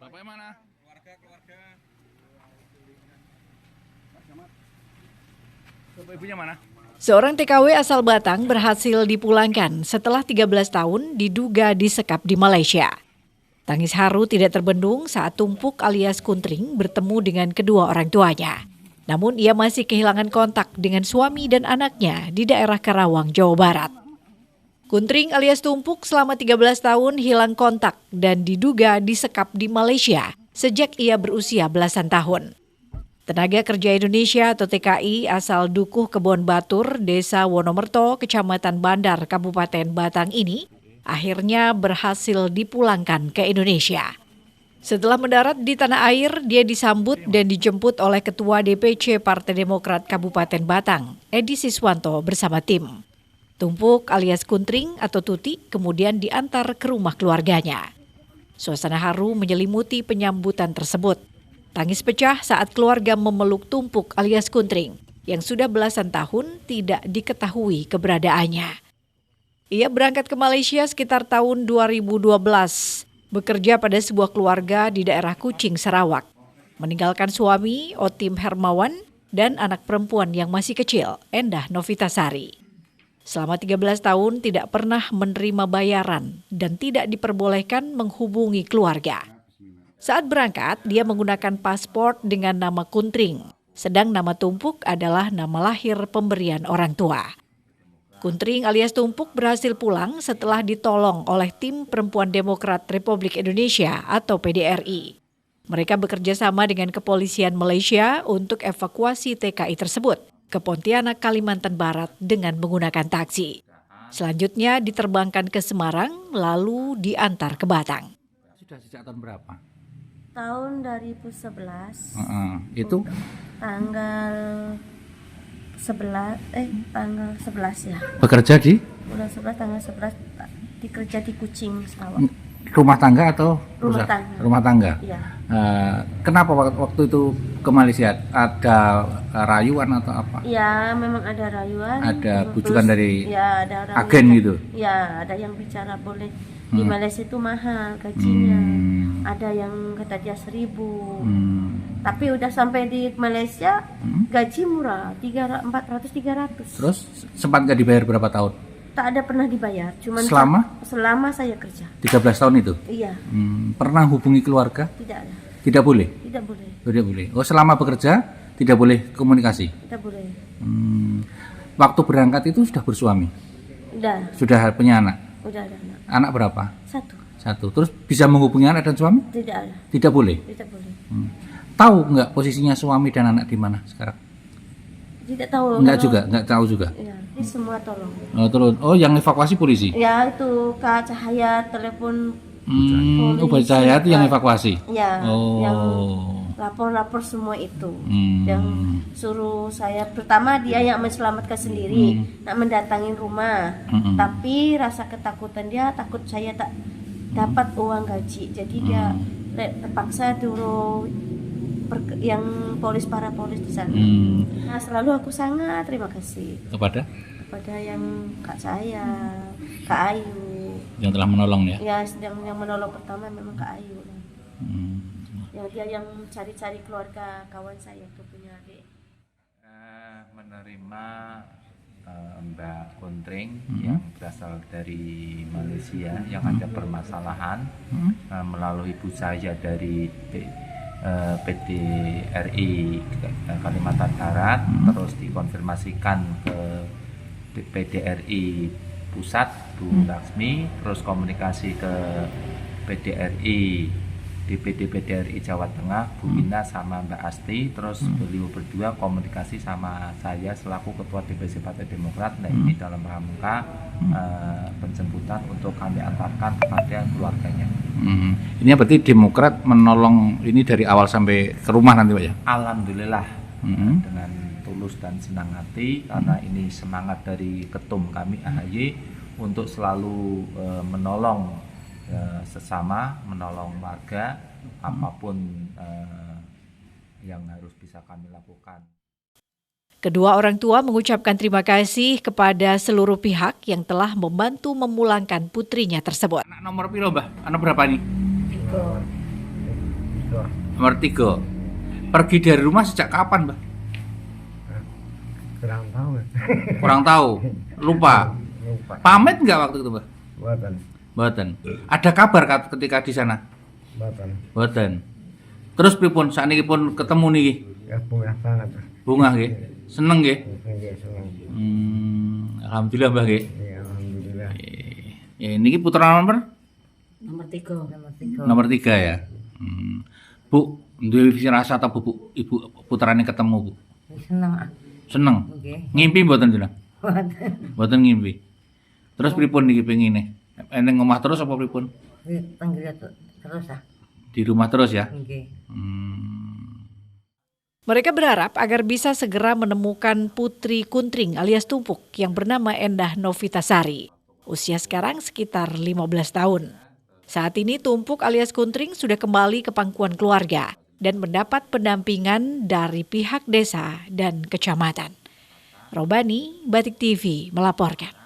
Bapaknya mana? Keluarga. Bapak ibunya mana? Seorang TKW asal Batang berhasil dipulangkan setelah 13 tahun diduga disekap di Malaysia. Tangis haru tidak terbendung saat Tumpuk alias Kuntring bertemu dengan kedua orang tuanya. Namun ia masih kehilangan kontak dengan suami dan anaknya di daerah Karawang, Jawa Barat. Kuntring alias Tumpuk selama 13 tahun hilang kontak dan diduga disekap di Malaysia sejak ia berusia belasan tahun. Tenaga Kerja Indonesia atau TKI asal Dukuh Kebon Batur, Desa Wonomerto, Kecamatan Bandar, Kabupaten Batang ini akhirnya berhasil dipulangkan ke Indonesia. Setelah mendarat di tanah air, dia disambut dan dijemput oleh Ketua DPC Partai Demokrat Kabupaten Batang, Edi Siswanto bersama tim. Tumpuk alias Kuntring atau Tuti kemudian diantar ke rumah keluarganya. Suasana haru menyelimuti penyambutan tersebut. Tangis pecah saat keluarga memeluk Tumpuk alias Kuntring yang sudah belasan tahun tidak diketahui keberadaannya. Ia berangkat ke Malaysia sekitar tahun 2012, bekerja pada sebuah keluarga di daerah Kuching, Sarawak. Meninggalkan suami, Otim Hermawan, dan anak perempuan yang masih kecil, Endah Novitasari. Selama 13 tahun tidak pernah menerima bayaran dan tidak diperbolehkan menghubungi keluarga. Saat berangkat, dia menggunakan paspor dengan nama Kuntring, sedang nama Tumpuk adalah nama lahir pemberian orang tua. Kuntring alias Tumpuk berhasil pulang setelah ditolong oleh tim Perempuan Demokrat Republik Indonesia atau PDRI. Mereka bekerja sama dengan kepolisian Malaysia untuk evakuasi TKI tersebut ke Pontianak, Kalimantan Barat dengan menggunakan taksi. Selanjutnya diterbangkan ke Semarang, lalu diantar ke Batang. Sudah sejak tahun berapa? Tahun 2011. Itu Tanggal 11 ya. bekerja di Bulan 11 tanggal 11 dikerja di Kuching, Sarawak. rumah tangga atau Rumah usaha? tangga. Rumah tangga. Iya. Kenapa waktu itu ke Malaysia? Ada rayuan atau apa? Iya, memang ada rayuan. Ada bujukan dari ya, ada orang agen gitu? Ya, ada yang bicara boleh di Malaysia itu mahal gajinya. Ada yang kata dia 1.000. Tapi udah sampai di Malaysia gaji murah, 400-300. Terus sempat nggak dibayar berapa tahun? Tak ada pernah dibayar, cuman selama saya kerja. 13 tahun itu? Iya. Pernah hubungi keluarga? Tidak ada. Tidak boleh? Tidak boleh. Tidak boleh. Oh, selama bekerja tidak boleh komunikasi? Tidak boleh. Waktu berangkat itu sudah bersuami? Udah. Sudah punya anak? Udah ada anak. Anak berapa? 1. Terus bisa menghubungi anak dan suami? Tidak ada. Tidak boleh? Tidak boleh. Tahu nggak posisinya suami dan anak di mana sekarang? Tidak tahu. Nggak tahu juga. Ya, ini semua tolong. Oh, terus, yang evakuasi polisi? Ya, itu Kak Cahaya telepon Polisi. Cahaya itu yang evakuasi? Ya, yang Oh. lapor-lapor semua itu. Yang suruh saya, pertama dia yang menyelamatkan sendiri, nak mendatangin rumah. Tapi rasa ketakutan dia, takut saya tak dapat uang gaji. Jadi dia terpaksa dulu yang para polis di sana. Nah, selalu aku sangat terima kasih Kepada yang Kak saya, Kak Ayu. yang telah menolong ya? Ya, yang menolong pertama memang Kak Ayu. Yang dia yang cari-cari keluarga kawan saya itu punya adik. Menerima Mbak Kuntring yang berasal dari Malaysia yang ada permasalahan melalui ibu saya dari PDRI Kalimantan Barat, terus dikonfirmasikan ke PDRI Pusat Bu Laksmi, terus komunikasi ke PDRI DPD PDRI Jawa Tengah Bu Ina sama Mbak Asti, terus beliau berdua komunikasi sama saya selaku Ketua DPC Partai Demokrat. Nah, ini dalam rangka penjemputan untuk kami antarkan kepada keluarganya. Ini berarti Demokrat menolong ini dari awal sampai ke rumah nanti Pak ya? Alhamdulillah dengan tulus dan senang hati, karena ini semangat dari ketum kami AHY untuk selalu menolong sesama, menolong warga apapun yang harus bisa kami lakukan. Kedua orang tua mengucapkan terima kasih kepada seluruh pihak yang telah membantu memulangkan putrinya tersebut. Anak nomor piro Mbah? Anak berapa nih? 3. Nomor 3. Pergi dari rumah sejak kapan, Mbah? Kurang tahu. Kurang tahu. Lupa. Lupa. Pamit nggak waktu itu, Mbah? Boten. Ada kabar ketika di sana? Boten. Terus pripun sakniki pun ketemu niki? Ya bunga banget. Bunga nggih. Seneng nggih? Nggih seneng. Alhamdulillah, Mbah nggih. Ya alhamdulillah. Ya niki putra nomor Nomor 3. nomor 3 ya. Bu, duwe rasa ta Bu, Ibu putrane ketemu, Bu? Seneng. Seneng. Nggih. Ngimpi mboten jenengan? Boten. Mboten ngimpi. Terus pripun niki pengine? Eneng omah terus apa pripun? Panggil terus ah. Di rumah terus ya? Nggih. Mereka berharap agar bisa segera menemukan Putri Kuntring alias Tumpuk yang bernama Endah Novitasari. Usia sekarang sekitar 15 tahun. Saat ini Tumpuk alias Kuntring sudah kembali ke pangkuan keluarga dan mendapat pendampingan dari pihak desa dan kecamatan. Robani, Batik TV melaporkan.